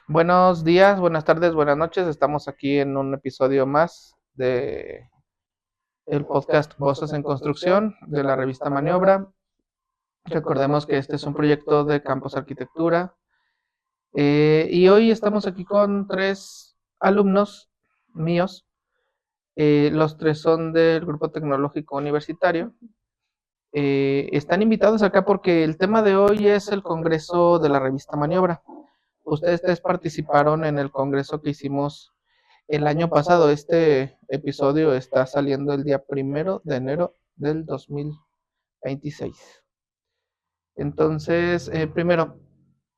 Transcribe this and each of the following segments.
Buenos días, buenas tardes, buenas noches. Estamos aquí en un episodio más de el podcast Voces en Construcción de la revista Maniobra. Recordemos que este es un proyecto de Campus Arquitectura y hoy estamos aquí con 3 alumnos míos. Los 3 son del Grupo Tecnológico Universitario. Están invitados acá porque el tema de hoy es el congreso de la revista Maniobra. Ustedes 3 participaron en el congreso que hicimos el año pasado. Este episodio está saliendo el día 1 de enero del 2026. Entonces, primero,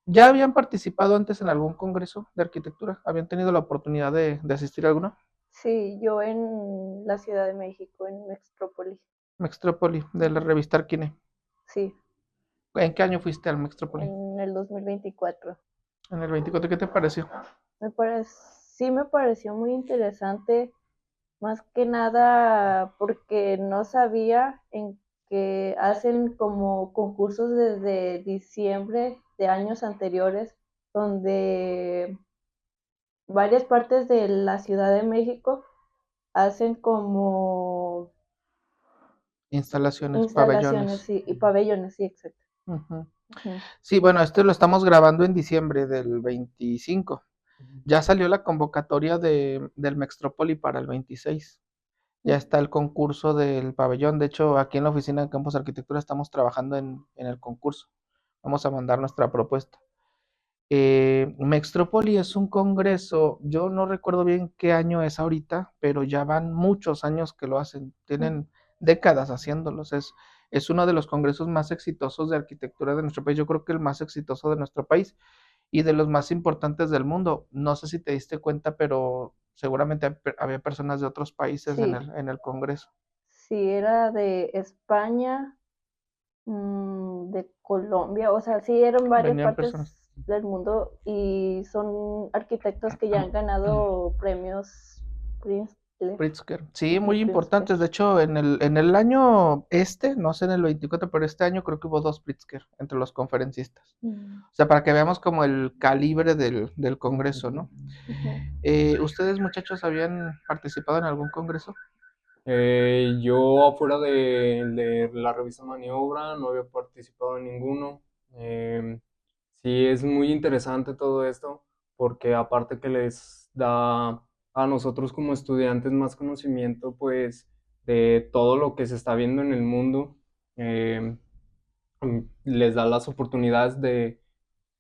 ¿ya habían participado antes en algún congreso de arquitectura? ¿Habían tenido la oportunidad de asistir a alguno? Sí, yo en la Ciudad de México, en Mextrópoli. Mextrópoli, de la revista Arquine. Sí, ¿En qué año fuiste al Mextrópoli? en el 2024. En el 24. ¿Qué te pareció? Sí me pareció muy interesante, más que nada porque no sabía en que hacen como concursos desde diciembre de años anteriores, donde varias partes de la Ciudad de México hacen como Instalaciones, instalaciones, pabellones. sí, y pabellones, sí, exacto. Ujú. Ujú. Sí, bueno, esto lo estamos grabando en diciembre del 25. Ya salió la convocatoria del Mextrópoli para el 26. Ya está el concurso del pabellón. De hecho, aquí en la oficina de Campus Arquitectura estamos trabajando en el concurso. Vamos a mandar nuestra propuesta. Mextrópoli es un congreso, yo no recuerdo bien qué año es ahorita, pero ya van muchos años que lo hacen. Tienen décadas haciéndolos. Es uno de los congresos más exitosos de arquitectura de nuestro país. Yo creo que el más exitoso de nuestro país y de los más importantes del mundo. No sé si te diste cuenta, pero seguramente había personas de otros países en Sí, el congreso. sí, era de España, de Colombia, o sea, sí eran varias Venían personas. partes del mundo y son arquitectos que ya han ganado premios Pritzker. Pritzker. Sí, Ujú, muy Pritzker. importantes. De hecho, en el año no sé en el 24, pero este año creo que hubo 2 Pritzker entre los conferencistas. Mm, O sea, para que veamos como el calibre del congreso, ¿no? ujú. ¿Ustedes, muchachos, habían participado en algún congreso? Yo afuera de la revista Maniobra no había participado en ninguno. Sí, es muy interesante todo esto porque aparte que les da a nosotros como estudiantes más conocimiento pues de todo lo que se está viendo en el mundo, eh, les da las oportunidades de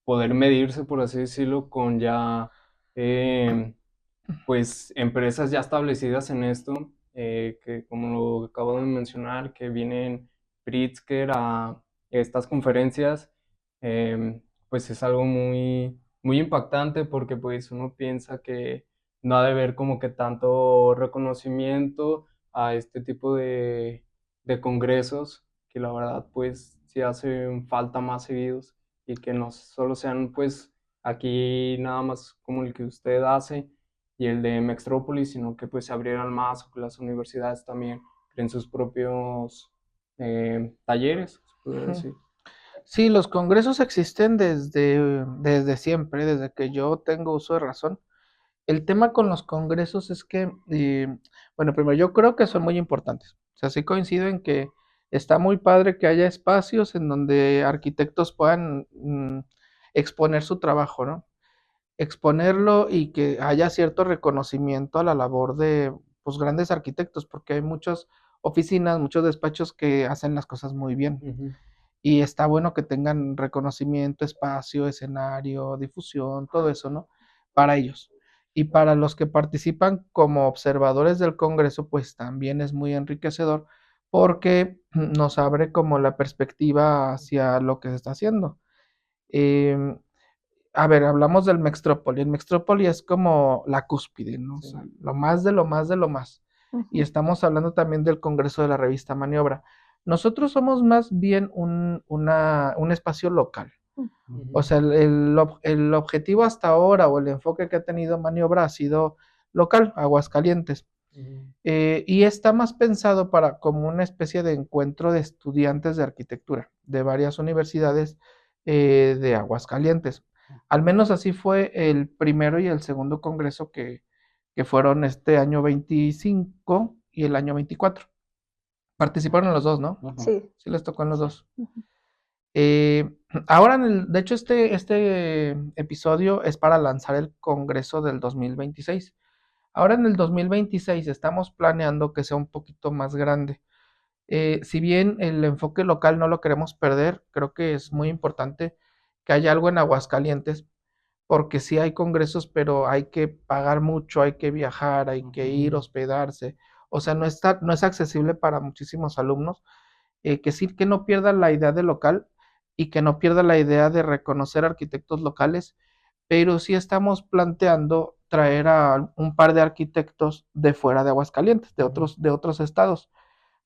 poder medirse, por así decirlo, con ya eh, pues empresas ya establecidas en esto, que como lo acabo de mencionar, que vienen Pritzker a estas conferencias, pues es algo muy, muy impactante porque pues uno piensa que no ha de haber como que tanto reconocimiento a este tipo de congresos, que la verdad pues sí hacen falta más seguidos y que no solo sean pues aquí nada más como el que usted hace y el de Mextrópolis, sino que pues se abrieran más o que las universidades también creen sus propios talleres, se podría decir. Sí, los congresos existen desde siempre, desde que yo tengo uso de razón. El tema con los congresos es que, bueno, primero yo creo que son muy importantes. O sea, sí coincido en que está muy padre que haya espacios en donde arquitectos puedan exponer su trabajo, ¿no? Exponerlo y que haya cierto reconocimiento a la labor de, pues, grandes arquitectos, porque hay muchas oficinas, muchos despachos que hacen las cosas muy bien. Ujú. Y está bueno que tengan reconocimiento, espacio, escenario, difusión, todo eso, ¿no? Para ellos. Y para los que participan como observadores del Congreso, pues también es muy enriquecedor porque nos abre como la perspectiva hacia lo que se está haciendo. Eh, a ver, hablamos del Mextrópoli. El Mextrópoli es como la cúspide, ¿no? O Sí. sea, lo más de lo más de lo más. Y Ujú. estamos hablando también del Congreso de la revista Maniobra. Nosotros somos más bien un espacio local. O sea, el objetivo hasta ahora o el enfoque que ha tenido Maniobra ha sido local, Aguascalientes. Y está más pensado para como una especie de encuentro de estudiantes de arquitectura de varias universidades de Aguascalientes. Al menos así fue el primero y el segundo congreso que fueron este año 25 y el año 24. Participaron en los dos, ¿no? Sí. Sí les tocó en los dos. Ahora, de hecho, este episodio es para lanzar el congreso del 2026. Ahora en el 2026 estamos planeando que sea un poquito más grande. Si bien el enfoque local no lo queremos perder, creo que es muy importante que haya algo en Aguascalientes, porque sí hay congresos, pero hay que pagar mucho, hay que viajar, hay que ir, hospedarse. O sea, no es accesible para muchísimos alumnos. Que sí que no pierda la idea de local y que no pierda la idea de reconocer arquitectos locales, pero sí estamos planteando traer a un par de arquitectos de fuera de Aguascalientes, de otros estados.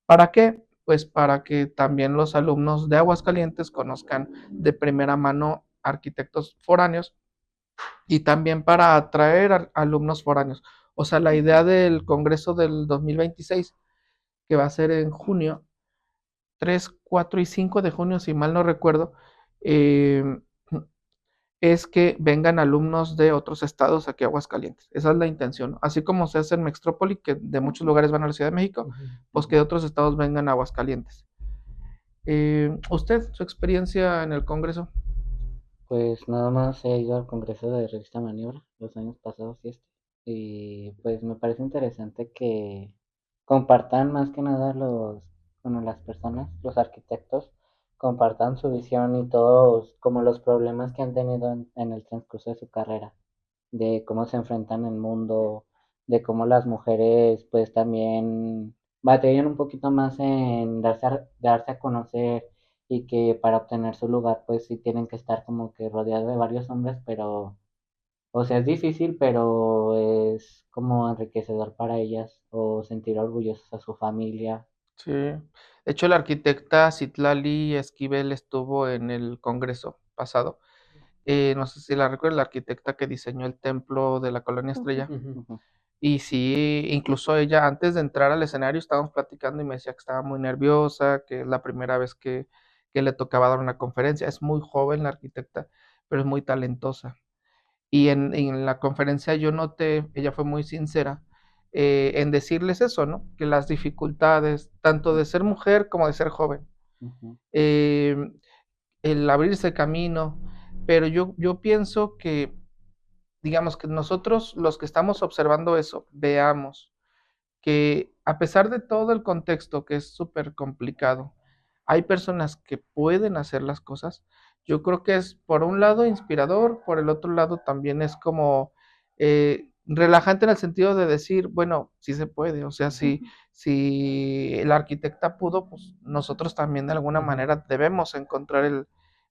¿Para qué? Pues para que también los alumnos de Aguascalientes conozcan de primera mano arquitectos foráneos y también para atraer alumnos foráneos. O sea, la idea del Congreso del 2026, que va a ser en junio, 3, 4 y 5 de junio, si mal no recuerdo, eh, es que vengan alumnos de otros estados aquí a Aguascalientes. Esa es la intención. Así como se hace en Mextrópoli, que de muchos lugares van a la Ciudad de México, pues que de otros estados vengan a Aguascalientes. ¿Usted, su experiencia en el Congreso? Pues nada más he ido al Congreso de Revista Maniobra los años pasados y y pues me parece interesante que compartan más que nada bueno, las personas, los arquitectos, compartan su visión y todos como los problemas que han tenido en el transcurso de su carrera, de cómo se enfrentan el mundo, de cómo las mujeres pues también batallan un poquito más en darse a conocer y que para obtener su lugar pues sí tienen que estar como que rodeados de varios hombres, pero, o sea, es difícil, pero es como enriquecedor para ellas o sentir orgullosos a su familia. Sí. De hecho, la arquitecta Citlali Esquivel estuvo en el Congreso pasado. No sé si la recuerda, la arquitecta que diseñó el templo de la Colonia Estrella. Ujú, Y sí, incluso ella antes de entrar al escenario estábamos platicando y me decía que estaba muy nerviosa, que es la primera vez que le tocaba dar una conferencia. Es muy joven la arquitecta, pero es muy talentosa. Y en la conferencia yo noté, ella fue muy sincera en decirles eso, ¿no? Que las dificultades, tanto de ser mujer como de ser joven, ujú, eh, el abrirse camino, pero yo pienso que, digamos que nosotros los que estamos observando eso, veamos que a pesar de todo el contexto que es súper complicado, hay personas que pueden hacer las cosas. Yo creo que es por un lado inspirador, por el otro lado también es como relajante en el sentido de decir, bueno, sí se puede, o sea, si la arquitecta pudo, pues nosotros también de alguna manera debemos encontrar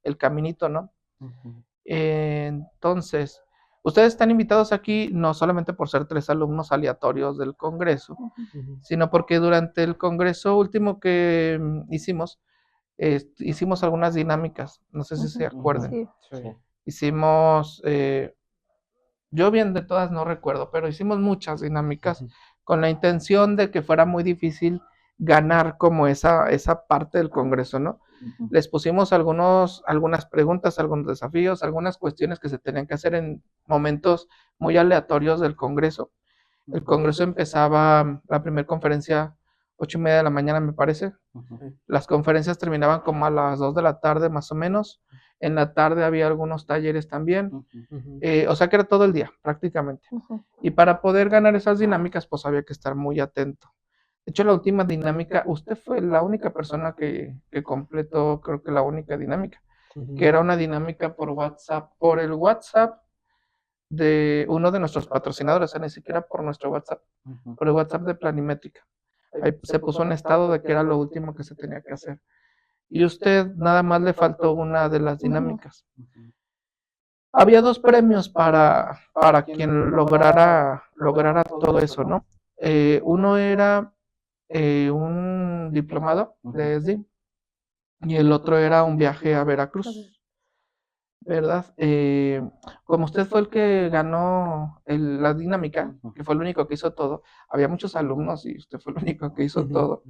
el caminito, ¿no? ujú. Entonces, ustedes están invitados aquí no solamente por ser 3 alumnos aleatorios del Congreso, sino porque durante el Congreso último que hicimos, hicimos algunas dinámicas, no sé si se acuerden. Sí. Sí. Hicimos, yo bien de todas no recuerdo, pero hicimos muchas dinámicas con la intención de que fuera muy difícil ganar como esa parte del Congreso, ¿no? Ujú, Les pusimos algunas preguntas, algunos desafíos, algunas cuestiones que se tenían que hacer en momentos muy aleatorios del Congreso. El ujú, Congreso empezaba la primera conferencia 8:30 de la mañana, me parece. ujú, Las conferencias terminaban como a las 2 de la tarde, más o menos. En la tarde había algunos talleres también. ujú, O sea que era todo el día, prácticamente. Ujú. Y para poder ganar esas dinámicas, pues había que estar muy atento. De hecho, la última dinámica, usted fue la única persona que completó, creo que la única dinámica, que era una dinámica por WhatsApp, por el WhatsApp de uno de nuestros patrocinadores, o sea, ni siquiera por nuestro WhatsApp, ujú, por el WhatsApp de Planimétrica. Ahí se puso un estado de que era lo último que se tenía que hacer. Y usted nada más le faltó una de las dinámicas. ujú. Había 2 premios para quien lograra todo eso, ¿no? Uno era un diplomado de ESDI y el otro era un viaje a Veracruz, ¿verdad? Como usted fue el que ganó la dinámica, que fue el único que hizo todo, había muchos alumnos y usted fue el único que hizo todo.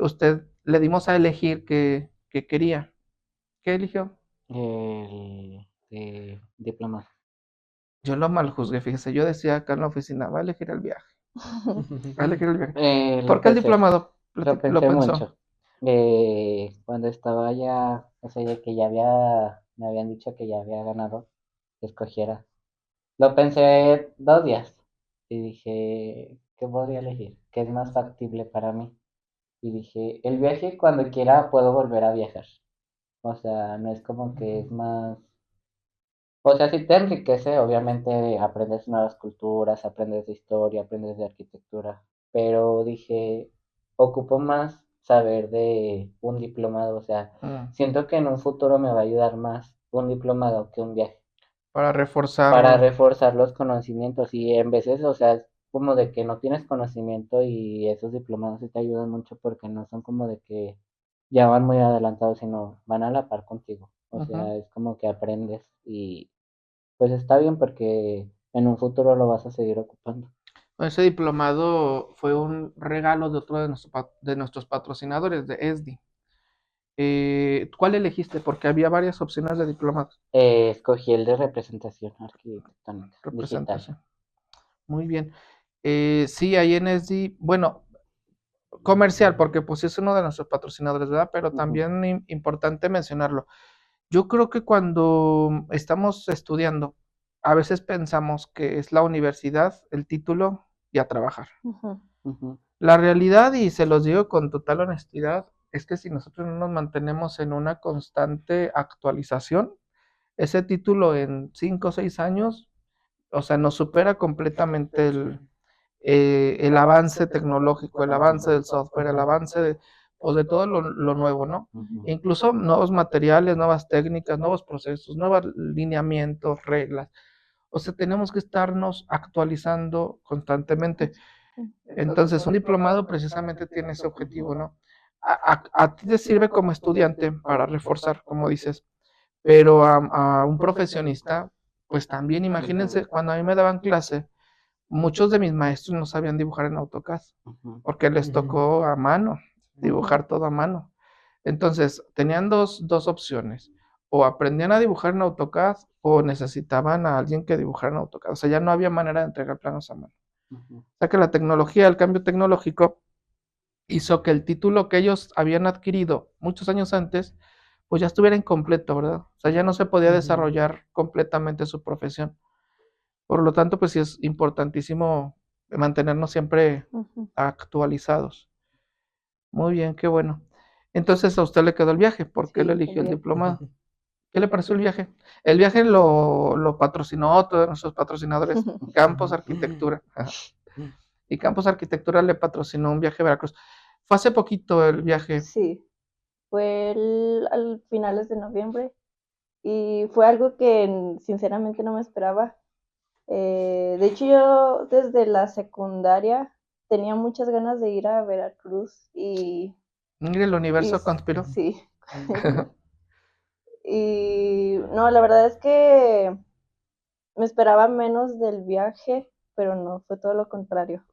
Usted le dimos a elegir qué quería. ¿Qué eligió? El diplomado. Yo lo mal juzgué, fíjese, yo decía acá en la oficina, va a elegir el viaje, va a elegir el viaje. Lo ¿Por qué el pensé, diplomado? lo Lo pensé pensó. mucho. Cuando estaba ya, o sea, ya que me habían dicho que ya había ganado, que escogiera. Lo pensé 2 días y dije, ¿qué podría elegir? ¿Qué es más factible para mí? Y dije, el viaje cuando quiera puedo volver a viajar. O sea, no es como que es más. O sea, sí te enriquece, obviamente aprendes nuevas culturas, aprendes de historia, aprendes de arquitectura, pero dije, ocupo más saber de un diplomado, o sea, siento que en un futuro me va a ayudar más un diplomado que un viaje, Para para reforzar. reforzar los conocimientos y en veces, o sea, es como de que no tienes conocimiento y esos diplomados sí te ayudan mucho porque no son como de que ya van muy adelantados, sino van a la par contigo, o sea, es como que aprendes y pues está bien porque en un futuro lo vas a seguir ocupando. Ese diplomado fue un regalo de otro de nuestros patrocinadores de ESDI. ¿Cuál elegiste? Porque había varias opciones de diplomados. Escogí el de representación arquitectónica digital. Representación. Muy bien. Sí, ahí en ESDI, bueno, comercial, porque pues es uno de nuestros patrocinadores, ¿verdad? Pero también importante mencionarlo. Yo creo que cuando estamos estudiando, a veces pensamos que es la universidad, el título y a trabajar. La realidad, y se los digo con total honestidad, es que si nosotros no nos mantenemos en una constante actualización, ese título en 5 o 6 años, o sea, nos supera completamente el avance tecnológico, el avance del software, el avance pues de todo lo nuevo, ¿no? Incluso nuevos materiales, nuevas técnicas, nuevos procesos, nuevos lineamientos, reglas. O sea, tenemos que estarnos actualizando constantemente. Entonces, un diplomado precisamente tiene ese objetivo, ¿no? A ti te sirve como estudiante para reforzar, como dices, pero a un profesionista, pues también, imagínense, cuando a mí me daban clase, muchos de mis maestros no sabían dibujar en AutoCAD, porque les tocó a mano, dibujar todo a mano. Entonces, tenían dos opciones, o aprendían a dibujar en AutoCAD o necesitaban a alguien que dibujara en AutoCAD, o sea, ya no había manera de entregar planos a mano. O sea que la tecnología, el cambio tecnológico, hizo que el título que ellos habían adquirido muchos años antes, pues ya estuviera incompleto, ¿verdad? O sea, ya no se podía desarrollar completamente su profesión. Por lo tanto, pues sí es importantísimo mantenernos siempre actualizados. Muy bien, qué bueno. Entonces a usted le quedó el viaje, ¿por qué Sí, le eligió el el viaje. diplomado? ¿Qué le pareció el viaje? El viaje lo patrocinó otro de nuestros patrocinadores, Campos Arquitectura. Y Campos Arquitectura le patrocinó un viaje a Veracruz. Fue hace poquito el viaje. Sí, fue al finales de noviembre y fue algo que sinceramente no me esperaba. De hecho, yo desde la secundaria tenía muchas ganas de ir a Veracruz Mire, el universo y conspiró. sí. Y no, la verdad es que me esperaba menos del viaje, pero no, fue todo lo contrario.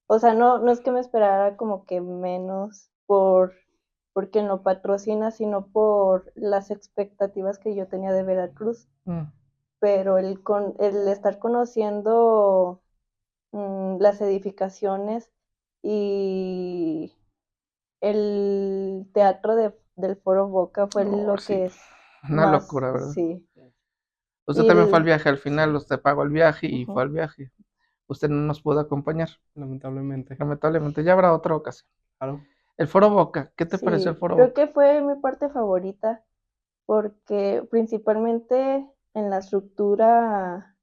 O sea, no es que me esperara como que menos por quien lo patrocina, sino por las expectativas que yo tenía de Veracruz. Pero el estar conociendo las edificaciones y el teatro del Foro Boca fue lo Sí, que es una más, locura, ¿verdad? sí. Usted Y también fue al viaje al final, usted pagó el viaje y Ujú. fue al viaje. Usted no nos pudo acompañar, Lamentablemente. lamentablemente. Ya habrá otra ocasión. Claro. El Foro Boca, ¿qué te pareció el Sí, Foro creo Boca? que fue mi parte favorita porque principalmente en la estructura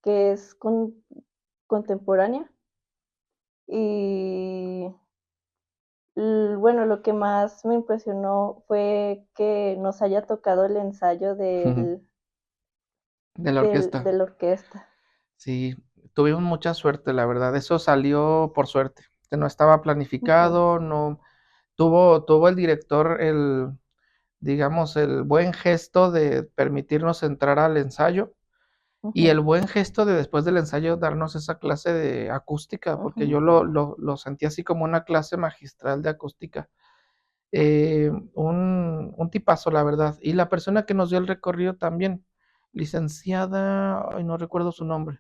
que es contemporánea y bueno, lo que más me impresionó fue que nos haya tocado el ensayo De la orquesta. de la orquesta. Sí, tuvimos mucha suerte, la verdad. Eso salió por suerte. no estaba planificado, no tuvo el director digamos, el buen gesto de permitirnos entrar al ensayo y el buen gesto de después del ensayo darnos esa clase de acústica, porque yo lo sentí así como una clase magistral de acústica. Un tipazo, la verdad. Y la persona que nos dio el recorrido también, licenciada, ay, no recuerdo su nombre,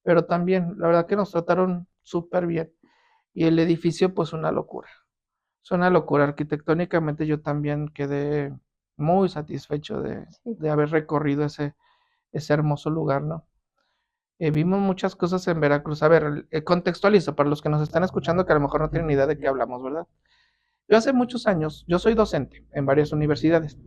pero también, la verdad que nos trataron súper bien. Y el edificio, pues una locura. Es una locura. Arquitectónicamente yo también quedé muy satisfecho Sí. de haber recorrido ese hermoso lugar, ¿no? Vimos muchas cosas en Veracruz. A ver, contextualizo para los que nos están escuchando que a lo mejor no tienen ni idea de qué hablamos, ¿verdad? Yo hace muchos años, yo soy docente en varias universidades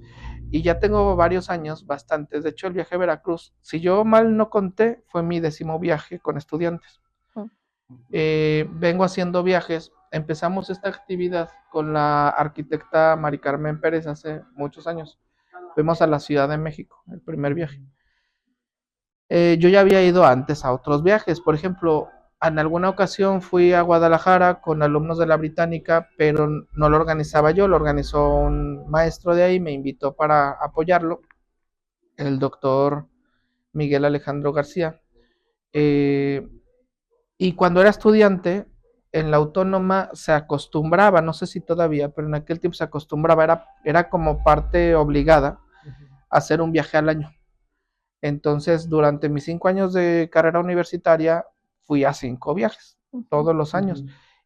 y ya tengo varios años, bastantes. De hecho, el viaje a Veracruz, si yo mal no conté, fue mi 10º viaje con estudiantes. Vengo haciendo viajes. Empezamos esta actividad con la arquitecta Mari Carmen Pérez hace muchos años. Fuimos a la Ciudad de México, el primer viaje. Yo ya había ido antes a otros viajes. Por ejemplo, en alguna ocasión fui a Guadalajara con alumnos de la Británica, pero no lo organizaba yo, lo organizó un maestro de ahí, me invitó para apoyarlo, el doctor Miguel Alejandro García. Y cuando era estudiante, en la autónoma se acostumbraba, no sé si todavía, pero en aquel tiempo se acostumbraba, era como parte obligada a hacer un viaje al año. Entonces, durante mis 5 años de carrera universitaria, fui a 5 viajes, todos los años.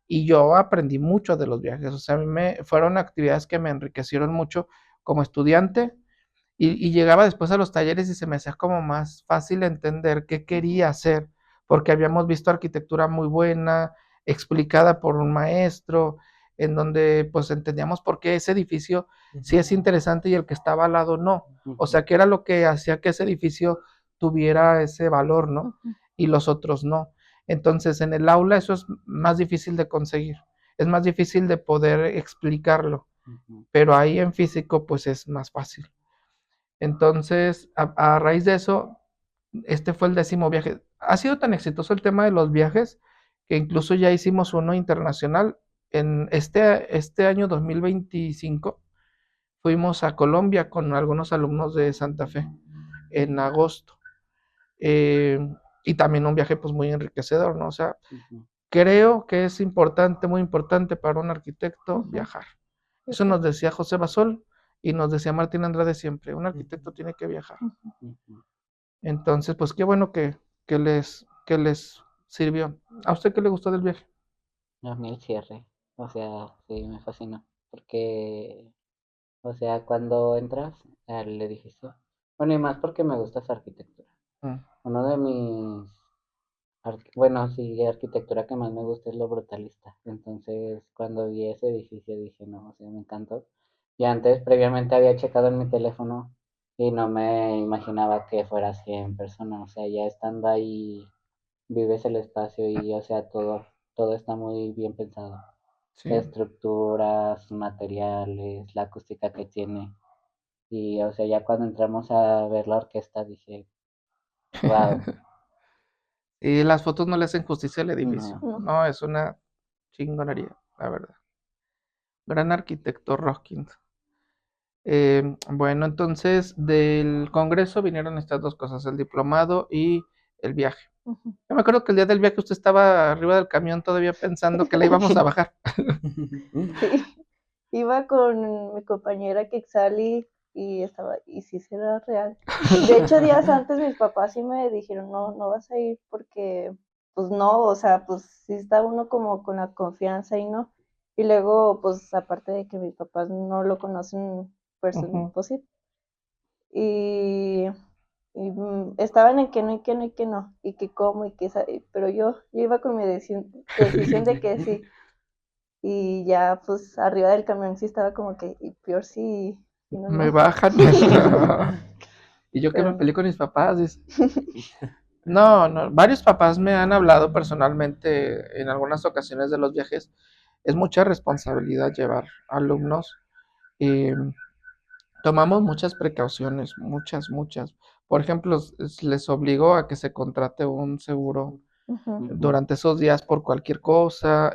Y yo aprendí mucho de los viajes. O sea, fueron actividades que me enriquecieron mucho como estudiante. Y llegaba después a los talleres y se me hacía como más fácil entender qué quería hacer, porque habíamos visto arquitectura muy buena, explicada por un maestro, en donde pues entendíamos por qué ese edificio sí es interesante y el que estaba al lado no. O sea, que era lo que hacía que ese edificio tuviera ese valor, ¿no? Y los otros no. Entonces, en el aula eso es más difícil de conseguir, es más difícil de poder explicarlo, pero ahí en físico pues es más fácil. Entonces, a raíz de eso, este fue el 10º viaje. Ha sido tan exitoso el tema de los viajes que incluso ya hicimos uno internacional. En este año 2025 fuimos a Colombia con algunos alumnos de Santa Fe en agosto. Y también un viaje pues muy enriquecedor, ¿no? O sea, creo que es importante, muy importante para un arquitecto viajar. Eso nos decía José Basol y nos decía Martín Andrade siempre, un arquitecto tiene que viajar. Entonces, pues qué bueno que les sirvió. ¿A usted qué le gustó del viaje? A mí el cierre, o sea, sí, me fascinó, porque, o sea, cuando entras al edificio, bueno, y más porque me gusta su arquitectura. Uno de mis, bueno, sí, arquitectura que más me gusta es lo brutalista. Entonces, cuando vi ese edificio dije, no, o sea, me encantó. Y antes, previamente había checado en mi teléfono y no me imaginaba que fuera así en persona. O sea, ya estando ahí, vives el espacio y, o sea, todo está muy bien pensado. Sí. Estructuras, materiales, la acústica que tiene. Y, o sea, ya cuando entramos a ver la orquesta dije, wow. Y las fotos no le hacen justicia al edificio. No. No, es una chingonería, la verdad. Gran arquitecto Roskins. Bueno, entonces del Congreso vinieron estas dos cosas, el diplomado y el viaje. Yo me acuerdo que el día del viaje usted estaba arriba del camión todavía pensando que le íbamos a bajar. Sí. Iba con mi compañera Quexali y sí será real. De hecho, días antes mis papás sí me dijeron, no vas a ir porque, pues no, o sea, pues sí está uno como con la confianza y no. Y luego, pues aparte de que mis papás no lo conocen, pues sí. Y estaban en que no, y que no, y que no, y que cómo, y que pero yo iba con mi decisión de que sí. Y ya, pues, arriba del camión sí estaba como que, y peor si no, Me no. bajan. Y yo que me Pero peleé con mis papás. No, varios papás me han hablado personalmente en algunas ocasiones de los viajes. Es mucha responsabilidad llevar alumnos. Tomamos muchas precauciones, muchas. Por ejemplo, les obligó a que se contrate un seguro durante esos días por cualquier cosa.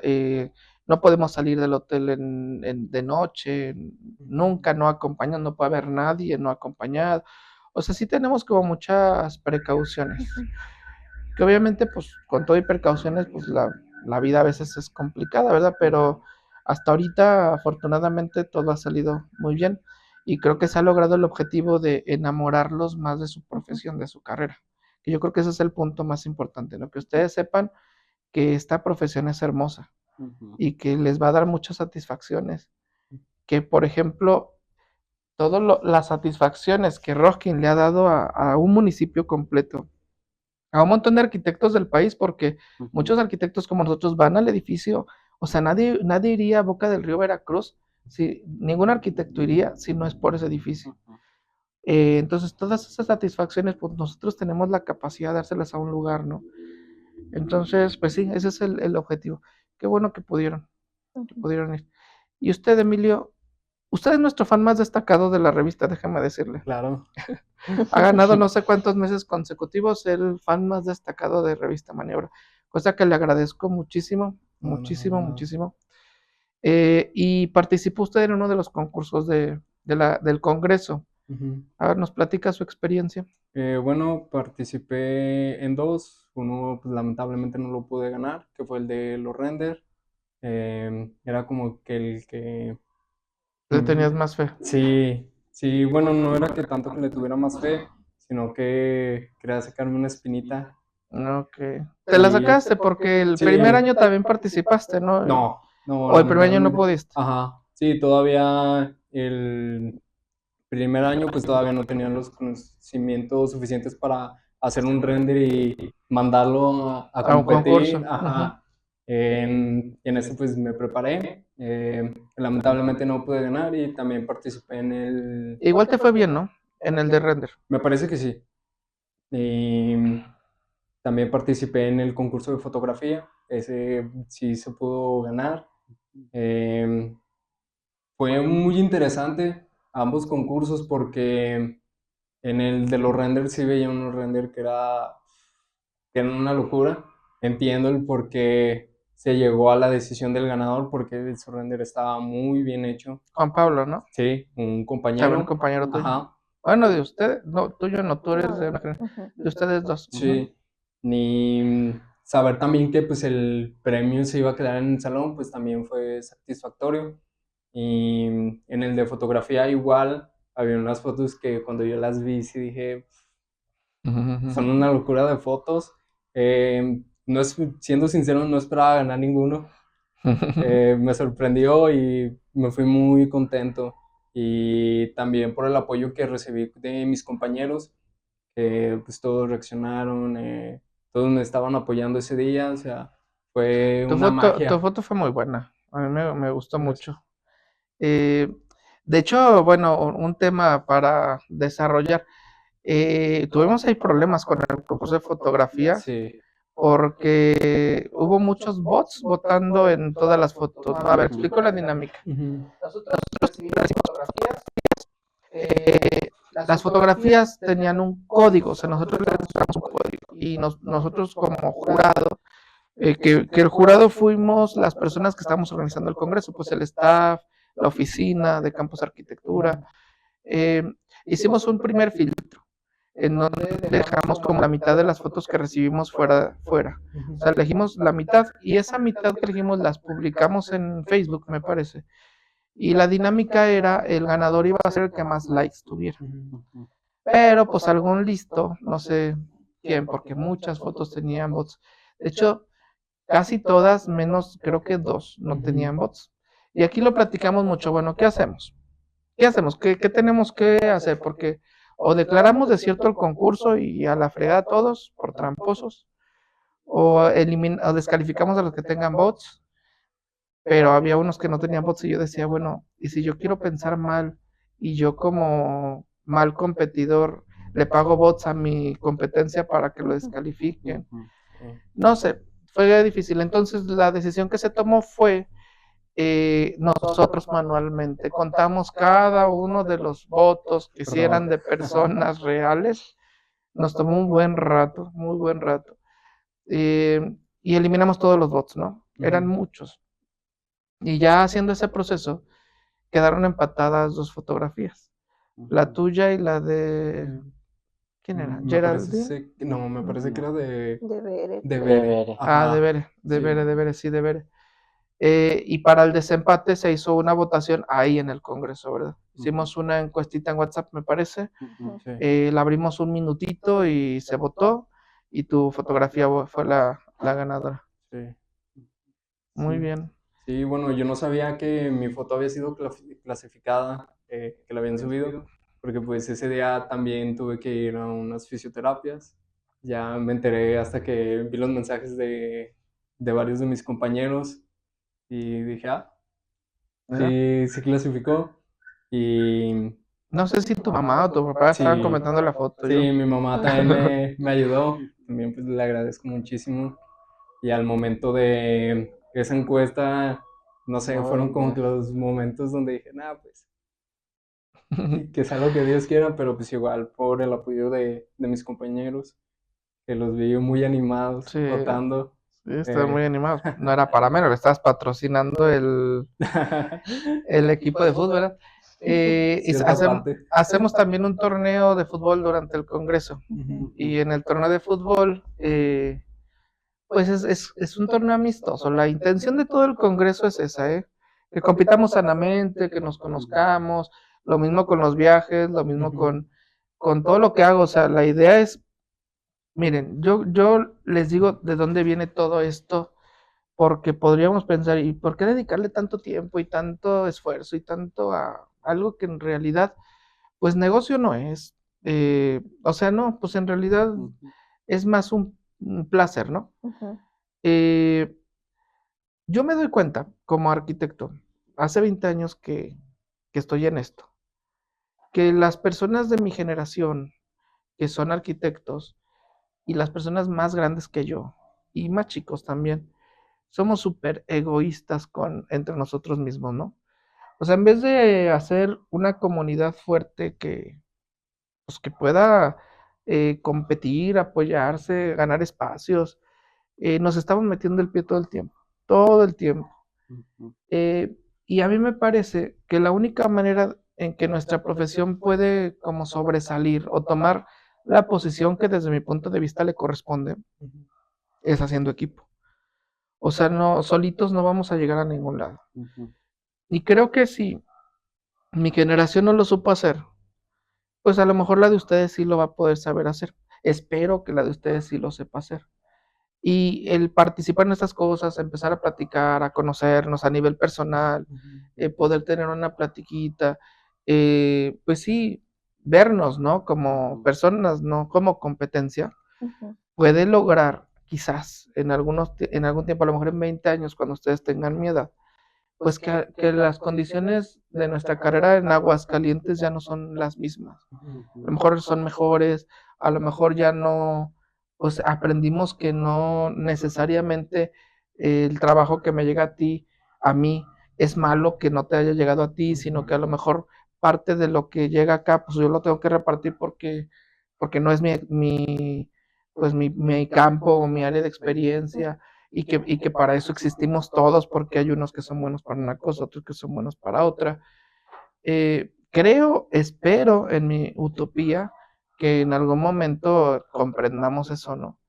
no podemos salir del hotel de noche, nunca no acompañado, no puede haber nadie no acompañado. O sea, sí tenemos como muchas precauciones, que obviamente pues con todo y precauciones pues la vida a veces es complicada, ¿verdad? Pero hasta ahorita afortunadamente todo ha salido muy bien y creo que se ha logrado el objetivo de enamorarlos más de su profesión, de su carrera. Y yo creo que ese es el punto más importante, ¿no? Que ustedes sepan que esta profesión es hermosa y que les va a dar muchas satisfacciones. Que, por ejemplo, todas las satisfacciones que Roskin le ha dado a un municipio completo, a un montón de arquitectos del país, porque muchos arquitectos como nosotros van al edificio, o sea, nadie iría a Boca del Río Veracruz, si, ningún arquitecto iría si no es por ese edificio. Entonces, todas esas satisfacciones, pues nosotros tenemos la capacidad de dárselas a un lugar, ¿no? Entonces, pues sí, ese es el objetivo. Qué bueno que pudieron ir. Y usted, Emilio, usted es nuestro fan más destacado de la revista, déjame decirle. Claro. Ha ganado no sé cuántos meses consecutivos el fan más destacado de Revista Maniobra, cosa que le agradezco muchísimo, muchísimo, muchísimo. Y participó usted en uno de los concursos del Congreso. A ver, nos platica su experiencia. Bueno, participé en dos. Uno, pues, lamentablemente no lo pude ganar, que fue el de los render. Era como que el que... ¿Le tenías más fe? Sí, bueno, no era que tanto que le tuviera más fe, sino que quería sacarme una espinita. Ok. Te la Y sacaste porque el sí, primer año también participaste, ¿no? no, O el primer año no lamentablemente. pudiste. Ajá, sí, todavía el primer año pues todavía no tenía los conocimientos suficientes para hacer un render y mandarlo a A un concurso. competir. Ajá. En eso pues me preparé. Lamentablemente no pude ganar y también participé en el... Igual te fue bien, ¿no? En el de render. Me parece que sí. Y también participé en el concurso de fotografía. Ese sí se pudo ganar. Eh, Fue muy interesante ambos concursos porque en el de los renders sí veía unos renders que eran una locura. Entiendo el por qué se llegó a la decisión del ganador porque su render estaba muy bien hecho. Juan Pablo, ¿no? Sí, un También un compañero. compañero tuyo. Ajá, Bueno, de usted, no, tuyo no, tú eres de Ujú. ustedes dos. sí. Ni saber también que pues el premio se iba a quedar en el salón, pues también fue satisfactorio. Y en el de fotografía igual había unas fotos que cuando yo las vi sí dije, son una locura de fotos. No es, siendo sincero, no esperaba ganar ninguno. Me sorprendió y me fui muy contento. Y también por el apoyo que recibí de mis compañeros, que pues todos reaccionaron, todos me estaban apoyando ese día, o sea, fue Tu una tu magia. foto fue muy buena. A mí me gustó Gracias. mucho. Eh, de hecho, bueno, un tema para desarrollar. Tuvimos ahí problemas con el concurso de fotografía Sí. porque hubo muchos bots votando en todas las fotos. A ver, explico la dinámica. Ujú. Nosotros recibimos fotografías. Las fotografías tenían un código, o sea, nosotros les damos un código. Y nosotros como jurado, que el jurado fuimos las personas que estábamos organizando el congreso, pues el staff, la oficina de Campus Arquitectura. eh, Hicimos un primer filtro en donde dejamos como la mitad de las fotos que recibimos fuera. O sea, elegimos la mitad y esa mitad que elegimos las publicamos en Facebook, me parece. Y la dinámica era, el ganador iba a ser el que más likes tuviera. Pero pues algún listo, no sé quién, porque muchas fotos tenían bots. De hecho, casi todas, menos creo que dos, no tenían bots. Y aquí lo platicamos mucho. Bueno, ¿qué hacemos? ¿Qué hacemos? ¿Qué tenemos que hacer? Porque o declaramos desierto el concurso y a la fregada todos por tramposos, o descalificamos a los que tengan bots, pero había unos que no tenían bots y yo decía, bueno, y si yo quiero pensar mal y yo como mal competidor le pago bots a mi competencia para que lo descalifiquen. No sé, fue difícil. Entonces la decisión que se tomó fue nosotros manualmente contamos cada uno de los votos que si eran de personas reales. Nos tomó un buen rato, muy buen rato. Y eliminamos todos los votos, ¿no? Eran muchos. Y ya haciendo ese proceso, quedaron empatadas 2 fotografías. La tuya y la de... ¿Quién era? Me parece, ¿Geraldine? no, me parece que era De Beret. de De Bere. Bere. Ah, Ajá, de sí. Bere, sí, de Bere. Y para el desempate se hizo una votación ahí en el Congreso, ¿verdad? Hicimos una encuestita en WhatsApp, me parece. Sí, La abrimos un minutito y se votó. Y tu fotografía fue la ganadora. sí. Muy Sí. bien. Sí, bueno, yo no sabía que mi foto había sido clasificada, que la habían subido, porque pues ese día también tuve que ir a unas fisioterapias. Ya me enteré hasta que vi los mensajes de varios de mis compañeros y dije, Mira. sí clasificó. Y No sé si tu mamá o tu papá estaban sí, comentando la foto. sí, Yo. mi mamá también me ayudó, también pues le agradezco muchísimo. Y al momento de esa encuesta, no sé, fueron como que los momentos donde dije, nada, pues, que sea lo que Dios quiera, pero pues igual por el apoyo de mis compañeros, que los vi muy animados, Sí, votando. sí, estaban muy animados. No era para menos, le estabas patrocinando el equipo de fútbol, ¿verdad? Cierta parte. Hacemos también un torneo de fútbol durante el Congreso. Ujú. Y en el torneo de fútbol, pues es un torneo amistoso. La intención de todo el Congreso es esa, ¿eh? Que compitamos sanamente, que nos conozcamos, lo mismo con los viajes, lo mismo con todo lo que hago. O sea, la idea es, miren, yo les digo de dónde viene todo esto, porque podríamos pensar, ¿y por qué dedicarle tanto tiempo y tanto esfuerzo y tanto a algo que en realidad, pues negocio no es? O sea, no, pues en realidad es más un placer, ¿no? Ujú. Eh, yo me doy cuenta como arquitecto, hace 20 años que estoy en esto, que las personas de mi generación, que son arquitectos, y las personas más grandes que yo, y más chicos también, somos súper egoístas entre nosotros mismos, ¿no? O sea, en vez de hacer una comunidad fuerte pues, que pueda competir, apoyarse, ganar espacios, nos estamos metiendo el pie todo el tiempo. Y a mí me parece que la única manera en que nuestra profesión puede como sobresalir o tomar la posición que desde mi punto de vista le corresponde es haciendo equipo. O sea, no, solitos no vamos a llegar a ningún lado. Y creo que si mi generación no lo supo hacer, pues a lo mejor la de ustedes sí lo va a poder saber hacer. Espero que la de ustedes sí lo sepa hacer. Y el participar en estas cosas, empezar a platicar, a conocernos a nivel personal, poder tener una platiquita, pues sí, vernos, ¿no? Como personas, no como competencia, Ujú. puede lograr quizás en algún tiempo, a lo mejor en 20 años, cuando ustedes tengan mi edad, pues que las condiciones de nuestra carrera en Aguascalientes ya no son las mismas. A lo mejor son mejores, a lo mejor ya no, pues aprendimos que no necesariamente el trabajo que me llega a mí, es malo que no te haya llegado a ti, sino que a lo mejor parte de lo que llega acá, pues yo lo tengo que repartir porque no es mi campo o mi área de experiencia y que para eso existimos todos, porque hay unos que son buenos para una cosa, otros que son buenos para otra. Creo, espero en mi utopía que en algún momento comprendamos eso, ¿no?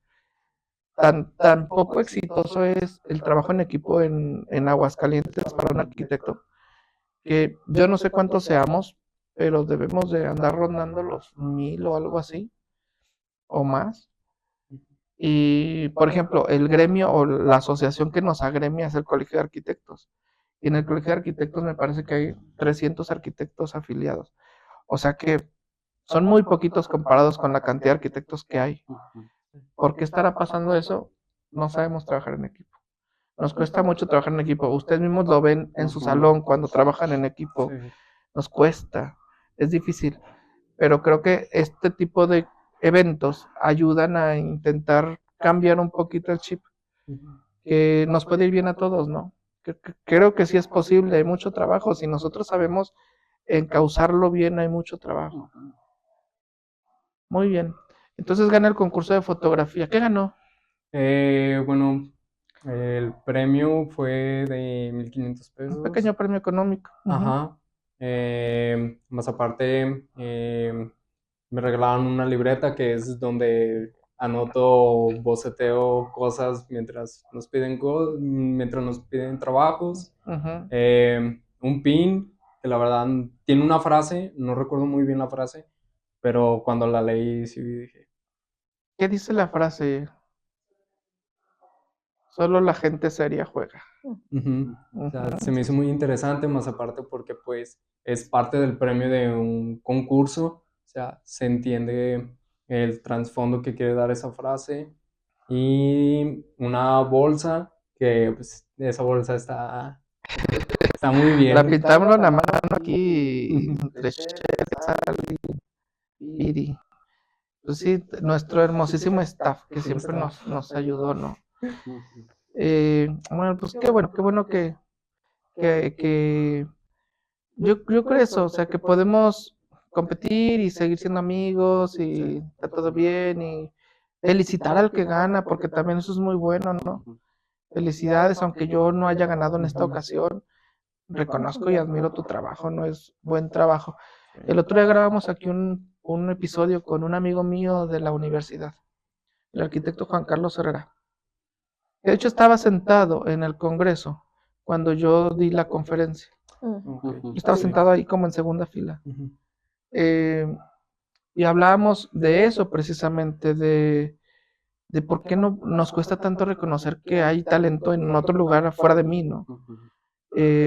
Tan poco exitoso es el trabajo en equipo en Aguascalientes para un arquitecto, que yo no sé cuántos seamos, pero debemos de andar rondando los 1000 o algo así, o más. Y, por ejemplo, el gremio o la asociación que nos agremia es el Colegio de Arquitectos. Y en el Colegio de Arquitectos me parece que hay 300 arquitectos afiliados. O sea que son muy poquitos comparados con la cantidad de arquitectos que hay. ¿Por qué estará pasando eso? No sabemos trabajar en equipo. Nos cuesta mucho trabajar en equipo. Ustedes mismos lo ven en su salón cuando trabajan en equipo. Sí. Nos cuesta, es difícil. Pero creo que este tipo de eventos ayudan a intentar cambiar un poquito el chip, que nos puede ir bien a todos, ¿no? Creo que sí es posible, hay mucho trabajo. Si nosotros sabemos encauzarlo bien, hay mucho trabajo. Muy bien. Entonces gana el concurso de fotografía. ¿Qué ganó? Bueno, El premio fue de 1,500 Un pesos. pequeño premio económico. Ujú. Ajá. Más aparte, me regalaron una libreta que es donde anoto, boceteo cosas mientras nos piden trabajos. Ujú. Un pin que la verdad tiene una frase, no recuerdo muy bien la frase, pero cuando la leí sí dije, ¿Qué dice la frase? Solo la gente seria juega. ujú. O sea, Ujú. se me hizo muy interesante, más aparte porque pues es parte del premio de un concurso, o sea, se entiende el trasfondo que quiere dar esa frase y una bolsa que pues esa bolsa está muy La bien. pintamos la mano aquí Ujú. entre Quetzal y Viri. Pues sí, nuestro hermosísimo staff que siempre nos ayudó, ¿no? Bueno, pues qué bueno que yo creo eso, o sea, que podemos competir y seguir siendo amigos y está todo bien y felicitar al que gana, porque también eso es muy bueno, ¿no? Felicidades, aunque yo no haya ganado en esta ocasión, reconozco y admiro tu trabajo, no es buen trabajo. El otro día grabamos aquí un episodio con un amigo mío de la universidad, el arquitecto Juan Carlos Herrera. De hecho, estaba sentado en el Congreso cuando yo di la conferencia. Ok, Yo estaba sí. sentado ahí como en segunda fila. Ujú. Eh, y hablábamos de eso precisamente, de por qué no nos cuesta tanto reconocer que hay talento en otro lugar afuera de mí, ¿no?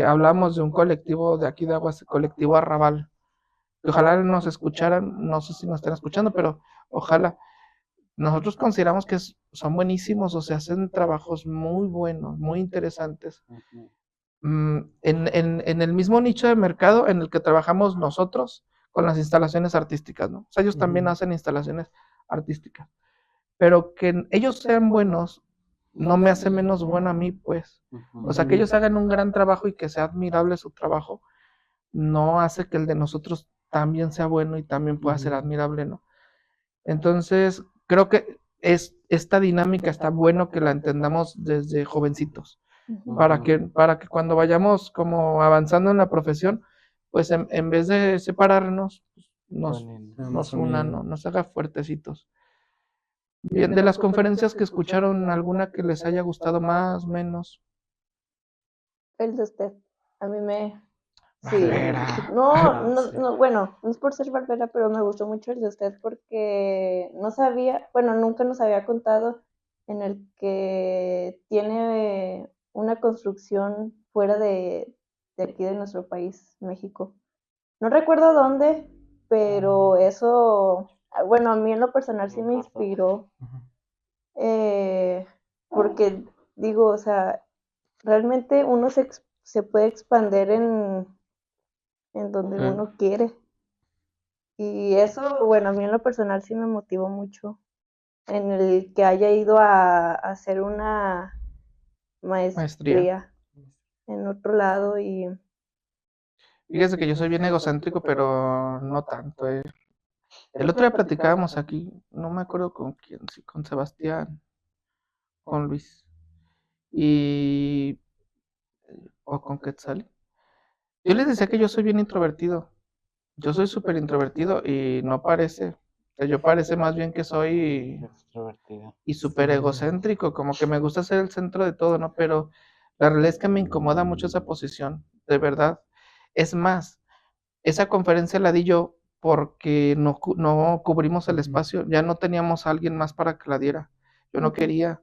Hablamos de un colectivo de aquí de Aguas, colectivo Arrabal, que ojalá nos escucharan, no sé si nos están escuchando, pero ojalá. Nosotros consideramos que son buenísimos, o sea, hacen trabajos muy buenos, muy interesantes. En el mismo nicho de mercado en el que trabajamos nosotros con las instalaciones artísticas, ¿no? O sea, ellos también Ujú. hacen instalaciones artísticas, pero que ellos sean buenos no me hace menos bueno a mí, pues. O sea, que ellos hagan un gran trabajo y que sea admirable su trabajo, no hace que el de nosotros también sea bueno y también pueda ser Ujú. admirable, ¿no? Entonces, creo que esta dinámica está bueno que la entendamos desde jovencitos, para que cuando vayamos como avanzando en la profesión, pues en vez de separarnos, pues, nos unan, ¿no? Nos haga fuertecitos. Bien, de las conferencias que escucharon, ¿alguna que les haya gustado más, menos? El de usted. A mí me. Sí. Barbera. No, bueno, no es por ser barbera, pero me gustó mucho el de usted porque no sabía, bueno, nunca nos había contado en el que tiene una construcción fuera de aquí de nuestro país, México. No recuerdo dónde, pero eso, bueno, a mí en lo personal sí me inspiró, Ujú. porque digo, o sea, realmente uno se puede expander en donde uno quiere. Y eso, bueno, a mí en lo personal sí me motivó mucho en el que haya ido a hacer una Maestría. maestría en otro lado y Fíjese que yo soy bien egocéntrico, pero no tanto, eh. El otro día platicábamos aquí, no me acuerdo con quién, sí, con Sebastián, con Luis, y, o con Quetzal. Yo les decía que yo soy bien introvertido. Yo soy súper introvertido y no parece. O sea, yo parece más bien que soy Extrovertido. y súper egocéntrico, como que me gusta ser el centro de todo, ¿no? Pero la realidad es que me incomoda mucho esa posición, de verdad. Es más, esa conferencia la di yo porque no cubrimos el Ujú. espacio, ya no teníamos a alguien más para que la diera. Yo no quería.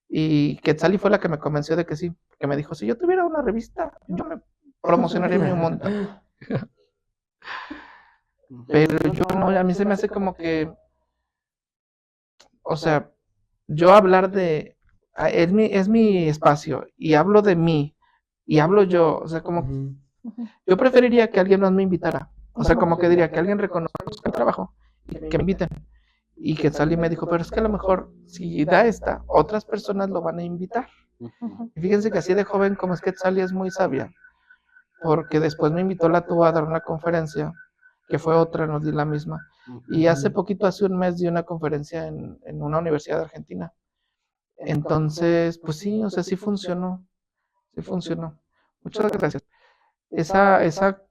Y Quetzali fue la que me convenció de que sí, que me dijo, si yo tuviera una revista, yo me promocionaría un montón. Pero yo no, a mí se me hace como que, o sea, yo hablar de, es mi espacio y hablo de mí y hablo yo, o sea, como, Ujú. yo preferiría que alguien más me invitara, o sea, como que diría que alguien reconozca el trabajo y que me inviten. Y Quetzali me dijo, pero es que a lo mejor si da esta, otras personas lo van a invitar. Y fíjense que así de joven como es Quetzali es muy sabia, porque después me invitó la tuba a dar una conferencia, que fue otra, no di la misma. Y hace poquito, hace un mes, di una conferencia en una universidad de Argentina. Entonces, pues sí, o sea, sí funcionó. Sí funcionó. Muchas gracias.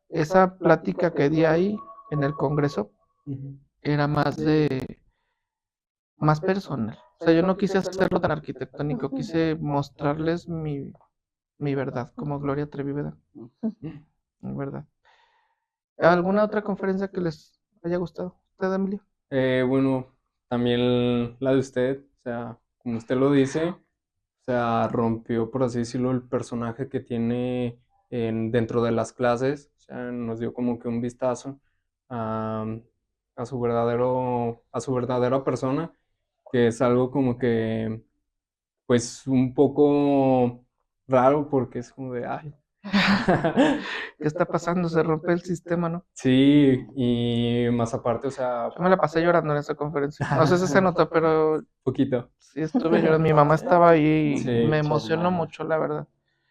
Esa plática que di ahí en el Congreso era más personal. O sea, yo no quise hacerlo tan arquitectónico, quise mostrarles mi verdad, como Gloria Trevi, ¿verdad? Mi verdad. ¿Alguna otra conferencia que les haya gustado? ¿Usted, Emilio? Bueno, también la de usted, o sea, como usted lo dice, o sea, rompió, por así decirlo, el personaje que tiene dentro de las clases, o sea, nos dio como que un vistazo a, a su verdadera persona, que es algo como que, pues, un poco raro, porque es como de, ay. ¿Qué está pasando? Se rompe el sistema, ¿no? Sí, y más aparte, o sea, Yo me la pasé llorando en esa conferencia. No sé si se notó, pero poquito. sí estuve llorando. Mi mamá estaba ahí y Sí. me emocionó mucho, la verdad.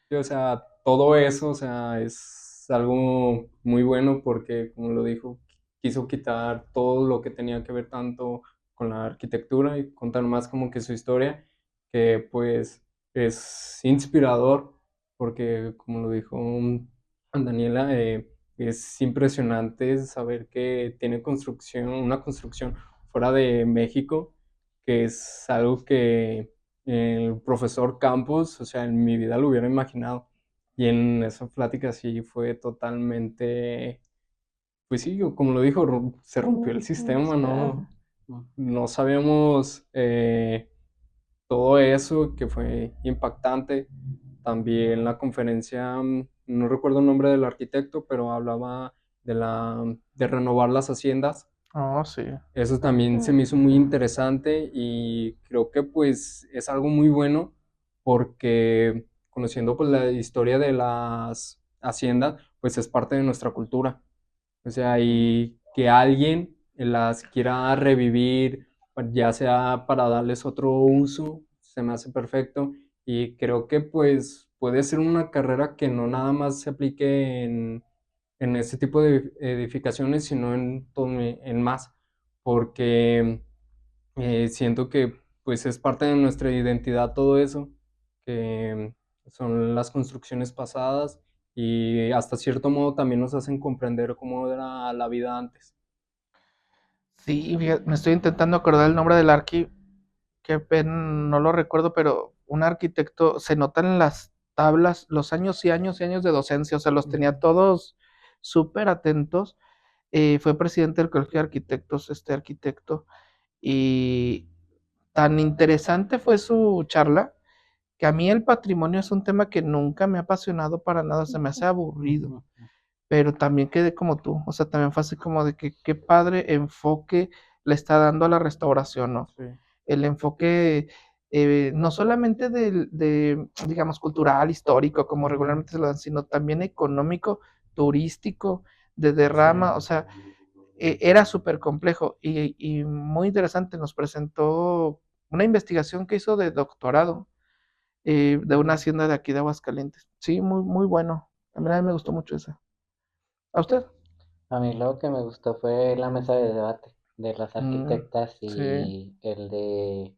Sí, o sea, todo eso, o sea, es algo muy bueno porque, como lo dijo, quiso quitar todo lo que tenía que ver tanto con la arquitectura y contar más como que su historia, que pues es inspirador porque, como lo dijo Daniela, es impresionante saber que tiene una construcción fuera de México, que es algo que el profesor Campos, o sea, en mi vida lo hubiera imaginado. Y en esa plática sí fue totalmente, pues sí, como lo dijo, se rompió el sistema, ¿no? No sabíamos todo eso, que fue impactante. También la conferencia, no recuerdo el nombre del arquitecto, pero hablaba de renovar las haciendas. Oh, sí. Eso también se me hizo muy interesante y creo que pues es algo muy bueno porque conociendo pues la historia de las haciendas, pues es parte de nuestra cultura. O sea, y que alguien las quiera revivir, ya sea para darles otro uso, se me hace perfecto. Y creo que pues puede ser una carrera que no nada más se aplique en este tipo de edificaciones, sino en más, porque siento que pues es parte de nuestra identidad todo eso, que son las construcciones pasadas y hasta cierto modo también nos hacen comprender cómo era la vida antes. Sí, me estoy intentando acordar el nombre del no lo recuerdo, pero un arquitecto, se notan en las tablas los años y años y años de docencia, o sea, los tenía todos súper atentos. Fue presidente del Colegio de Arquitectos, este arquitecto, y tan interesante fue su charla que a mí el patrimonio es un tema que nunca me ha apasionado para nada, se me hace aburrido, pero también quedé como tú, o sea, también fue así como de que qué padre enfoque le está dando a la restauración, ¿no? Sí. El enfoque no solamente digamos, cultural, histórico, como regularmente se lo dan, sino también económico, turístico, de derrama, o sea, era súper complejo y muy interesante. Nos presentó una investigación que hizo de doctorado de una hacienda de aquí de Aguascalientes. Sí, muy, muy bueno. A mí me gustó mucho esa. ¿A usted? A mí lo que me gustó fue la mesa de debate de las arquitectas Sí, y el de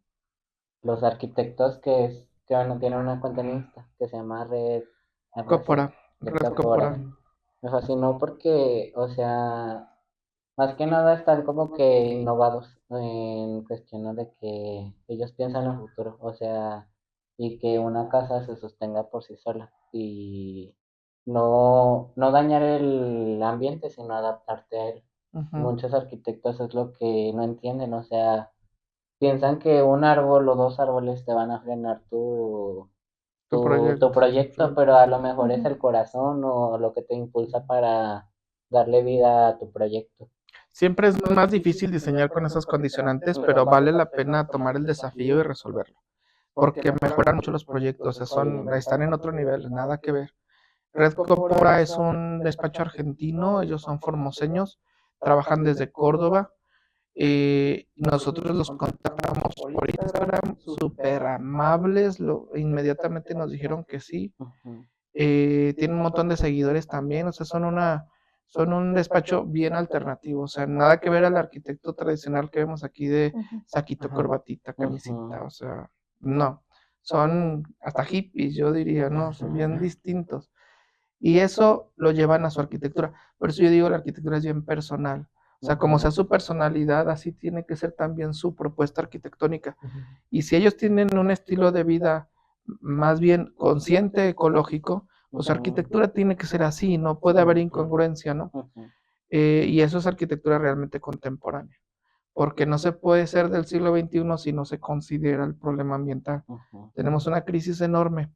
los arquitectos que bueno, tienen una cuenta en Insta que se llama algo así, Cópora, de Red Cópora. Cópora. Me fascinó porque, o sea, más que nada están como que innovados en cuestión de que ellos piensan en el futuro, o sea, y que una casa se sostenga por sí sola y no dañar el ambiente, sino adaptarte a él. Ujú. Muchos arquitectos es lo que no entienden, o sea, piensan que un árbol o dos árboles te van a frenar Tu tu proyecto. proyecto, pero a lo mejor es el corazón o lo que te impulsa para darle vida a tu proyecto. Siempre es más difícil diseñar con esos condicionantes, pero vale la pena tomar el desafío y resolverlo, porque mejoran mucho los proyectos, o sea, están en otro nivel, nada que ver. Red Cópora es un despacho argentino, ellos son formoseños, trabajan desde Córdoba. Nosotros los contactamos por Instagram, súper amables, inmediatamente nos dijeron que sí. Ujú. Tienen un montón de seguidores también, o sea, son un despacho bien alternativo, o sea, nada que ver al arquitecto tradicional que vemos aquí de saquito, Ujú. corbatita, Ujú. camisita, o sea, no. son hasta hippies, yo diría, ¿no? Son bien distintos. Y eso lo llevan a su arquitectura. Por eso yo digo, la arquitectura es bien personal. O sea, como sea su personalidad, así tiene que ser también su propuesta arquitectónica. Y si ellos tienen un estilo de vida más bien consciente, ecológico, pues su arquitectura tiene que ser así, no puede haber incongruencia, ¿no? Y eso es arquitectura realmente contemporánea, porque no se puede ser del siglo XXI si no se considera el problema ambiental. Tenemos una crisis enorme.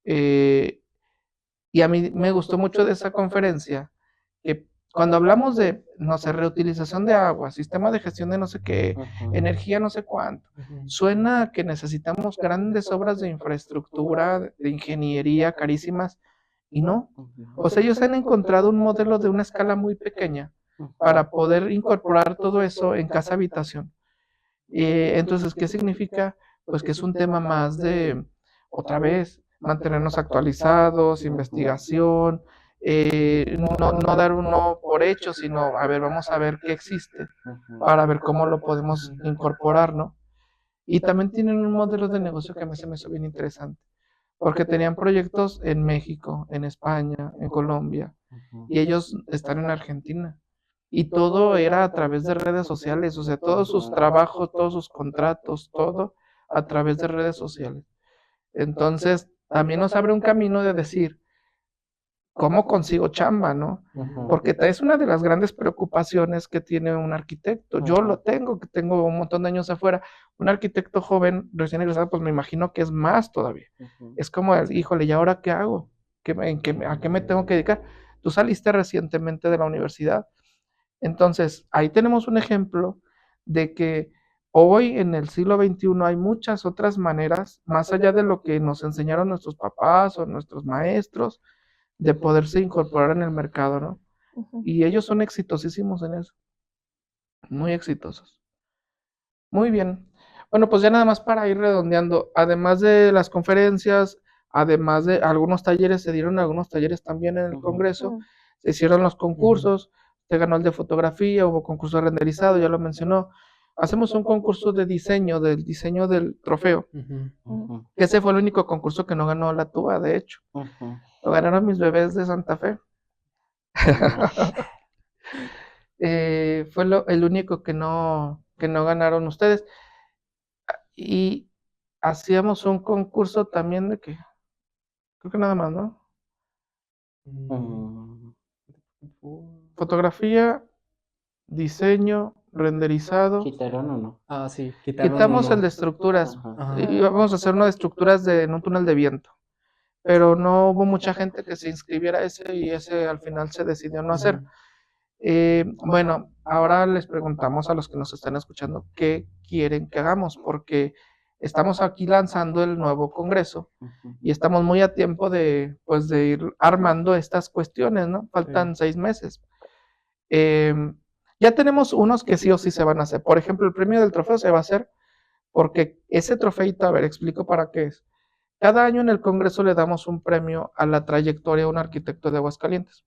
Y a mí me gustó mucho de esa conferencia que cuando hablamos de, no sé, reutilización de agua, sistema de gestión de no sé qué, energía no sé cuánto, suena a que necesitamos grandes obras de infraestructura, de ingeniería carísimas, y no. O sea, ellos han encontrado un modelo de una escala muy pequeña para poder incorporar todo eso en casa habitación. Entonces, ¿qué significa? Pues que es un tema más de, otra vez, mantenernos actualizados, investigación, no dar uno por hecho, sino, a ver, vamos a ver qué existe para ver cómo lo podemos incorporar, ¿no? Y también tienen un modelo de negocio que a mí se me hizo bien interesante, porque tenían proyectos en México, en España, en Colombia, y ellos están en Argentina. Y todo era a través de redes sociales, o sea, todos sus trabajos, todos sus contratos, todo a través de redes sociales. Entonces, también nos abre un camino de decir, ¿cómo consigo chamba, no? Porque es una de las grandes preocupaciones que tiene un arquitecto. Yo lo tengo, que tengo un montón de años afuera. Un arquitecto joven, recién egresado, pues me imagino que es más todavía. Es como, híjole, ¿y ahora qué hago? ¿A qué me tengo que dedicar? Tú saliste recientemente de la universidad. Entonces, ahí tenemos un ejemplo de que hoy en el siglo XXI hay muchas otras maneras, más allá de lo que nos enseñaron nuestros papás o nuestros maestros, de poderse incorporar en el mercado, ¿no? Y ellos son exitosísimos en eso, muy exitosos. Muy bien. Bueno, pues ya nada más para ir redondeando, además de las conferencias, además de algunos talleres, se dieron algunos talleres también en el Congreso, se hicieron los concursos, se ganó el de fotografía, hubo concurso de renderizado, ya lo mencionó. Hacemos un concurso de diseño, del diseño del trofeo, que ese fue el único concurso que no ganó la TUA, de hecho. Lo ganaron mis bebés de Santa Fe. Fue el único que no ganaron ustedes. Y hacíamos un concurso también de que, creo que nada más, ¿no? Fotografía, diseño, renderizado. ¿Quitaron o no? Ah, sí, Quitamos el de estructuras. Íbamos a hacer uno de estructuras en un túnel de viento. Pero no hubo mucha gente que se inscribiera a ese y ese al final se decidió no hacer. Bueno, ahora les preguntamos a los que nos están escuchando qué quieren que hagamos, porque estamos aquí lanzando el nuevo Congreso y estamos muy a tiempo de, pues, de ir armando estas cuestiones, ¿no? Faltan 6 meses. Ya tenemos unos que sí o sí se van a hacer. Por ejemplo, el premio del trofeo se va a hacer porque ese trofeito, a ver, explico para qué es. Cada año en el Congreso le damos un premio a la trayectoria de un arquitecto de Aguascalientes.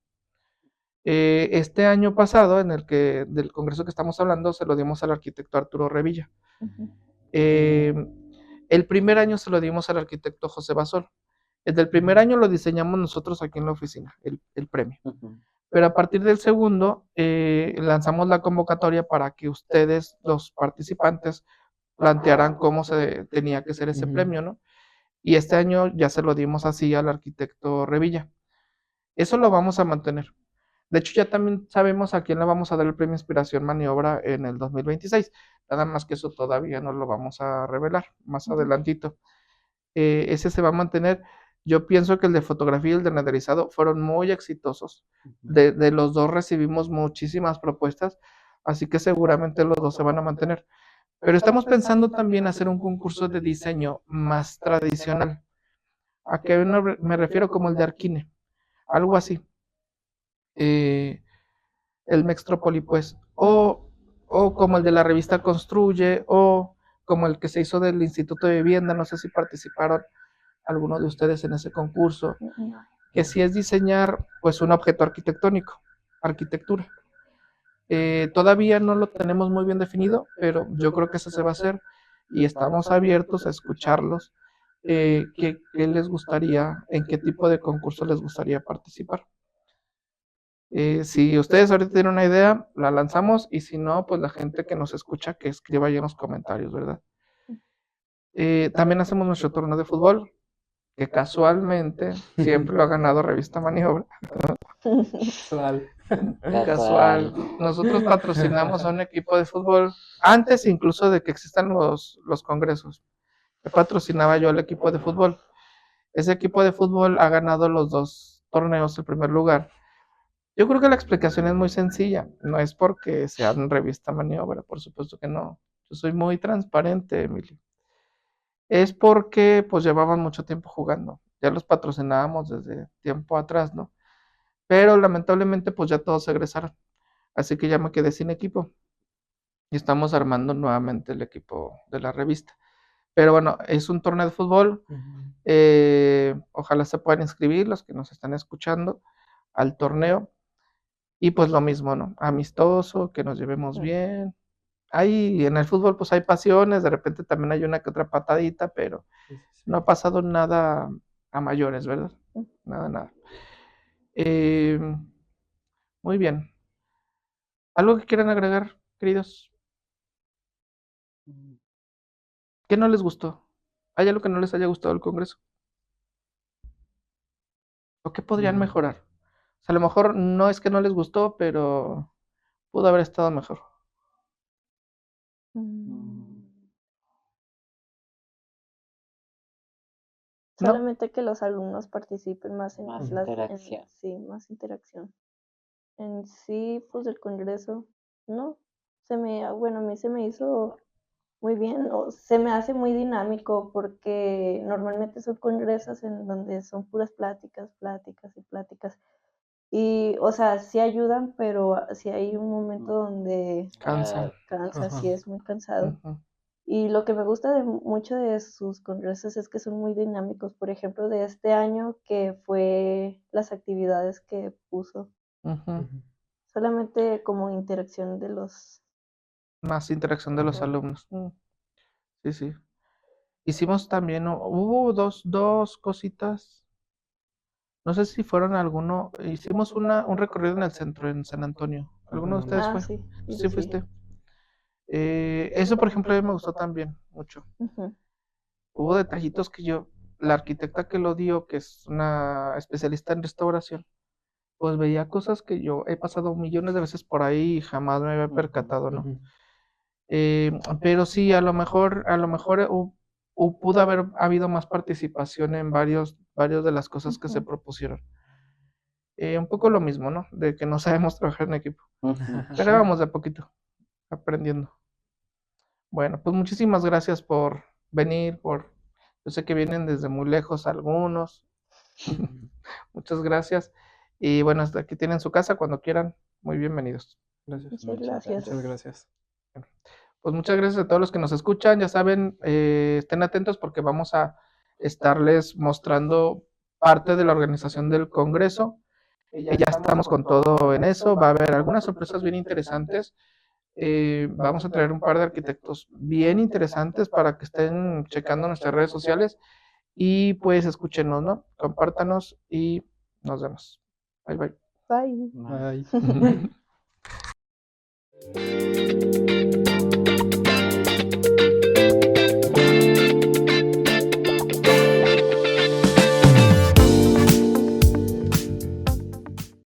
Este año pasado, del congreso que estamos hablando, se lo dimos al arquitecto Arturo Revilla. El primer año se lo dimos al arquitecto José Basol. El del primer año lo diseñamos nosotros aquí en la oficina, el premio. Pero a partir del segundo, lanzamos la convocatoria para que ustedes, los participantes, plantearan cómo se tenía que ser ese premio, ¿no? Y este año ya se lo dimos así al arquitecto Revilla. Eso lo vamos a mantener. De hecho, ya también sabemos a quién le vamos a dar el premio Inspiración Maniobra en el 2026. Nada más que eso todavía no lo vamos a revelar más adelantito. Ese se va a mantener. Yo pienso que el de fotografía y el de renderizado fueron muy exitosos. De los dos recibimos muchísimas propuestas, así que seguramente los dos se van a mantener. Pero estamos pensando también hacer un concurso de diseño más tradicional. ¿A qué me refiero? Como el de Arquine, algo así. El Mextrópoli, pues, o como el de la revista Construye, o como el que se hizo del Instituto de Vivienda, no sé si participaron algunos de ustedes en ese concurso, que sí es diseñar, pues, un objeto arquitectónico, arquitectura. Todavía no lo tenemos muy bien definido, pero yo creo que eso se va a hacer y estamos abiertos a escucharlos qué les gustaría, en qué tipo de concurso les gustaría participar. Si ustedes ahorita tienen una idea, la lanzamos y si no, pues la gente que nos escucha que escriba ahí en los comentarios, ¿verdad? También hacemos nuestro torneo de fútbol, que casualmente siempre lo ha ganado Revista Maniobra. Casual. Casual. Nosotros patrocinamos a un equipo de fútbol antes incluso de que existan los congresos. Patrocinaba yo al equipo de fútbol. Ese equipo de fútbol ha ganado los 2 torneos en primer lugar. Yo creo que la explicación es muy sencilla. No es porque sean Revista Maniobra, por supuesto que no. Yo soy muy transparente, Emilio. Es porque pues llevaban mucho tiempo jugando. Ya los patrocinábamos desde tiempo atrás, ¿no? Pero lamentablemente pues ya todos se egresaron. Así que ya me quedé sin equipo. Y estamos armando nuevamente el equipo de la revista. Pero bueno, es un torneo de fútbol. Ojalá se puedan inscribir los que nos están escuchando al torneo. Y pues lo mismo, ¿no? Amistoso, que nos llevemos bien. Hay, en el fútbol pues hay pasiones, de repente también hay una que otra patadita, pero no ha pasado nada a mayores, ¿verdad? Nada. Muy bien. ¿Algo que quieran agregar, queridos? ¿Qué no les gustó? ¿Hay algo que no les haya gustado del Congreso? ¿O qué podrían mejorar? O sea, a lo mejor no es que no les gustó, pero pudo haber estado mejor. ¿No? Solamente que los alumnos participen más en Más las interacción. sí, más interacción. En sí, pues el congreso, no, bueno, a mí se me hizo muy bien, o se me hace muy dinámico porque normalmente son congresos en donde son puras pláticas, pláticas y pláticas. Y, o sea, sí ayudan, pero sí hay un momento donde Cansa. cansa, sí Ajá. es muy cansado. Ujú. Y lo que me gusta de mucho de sus congresos es que son muy dinámicos. Por ejemplo, de este año que fue las actividades que puso. Ujú. Solamente como interacción de los... Más interacción de los Ajá. alumnos. Sí, sí. Hicimos también, hubo dos cositas. No sé si fueron alguno. Hicimos un recorrido en el centro, en San Antonio. ¿Alguno de ustedes fue? Sí, Sí, fuiste. Eso, por ejemplo, a mí me gustó también mucho. Ujú. Hubo detallitos que la arquitecta que lo dio, que es una especialista en restauración, pues veía cosas que yo he pasado millones de veces por ahí y jamás me había percatado, ¿no? Pero sí, a lo mejor pudo haber habido más participación en varios de las cosas que se Ujú. propusieron. Un poco lo mismo, ¿no? De que no sabemos trabajar en equipo. Ujú. Pero vamos de a poquito, aprendiendo. Bueno, pues muchísimas gracias por venir, yo sé que vienen desde muy lejos algunos. Muchas gracias. Y bueno, hasta aquí tienen su casa cuando quieran. Muy bienvenidos. Gracias. Muchas Muchas gracias. Muchas gracias. Bueno, pues muchas gracias a todos los que nos escuchan. Ya saben, estén atentos porque vamos a estarles mostrando parte de la organización del Congreso. Ya estamos con todo en eso. Va a haber algunas sorpresas bien interesantes. Vamos a traer un par de arquitectos bien interesantes para que estén checando nuestras redes sociales y pues escúchenos, ¿no? Compártanos y nos vemos. Bye bye. Bye. Bye. Bye.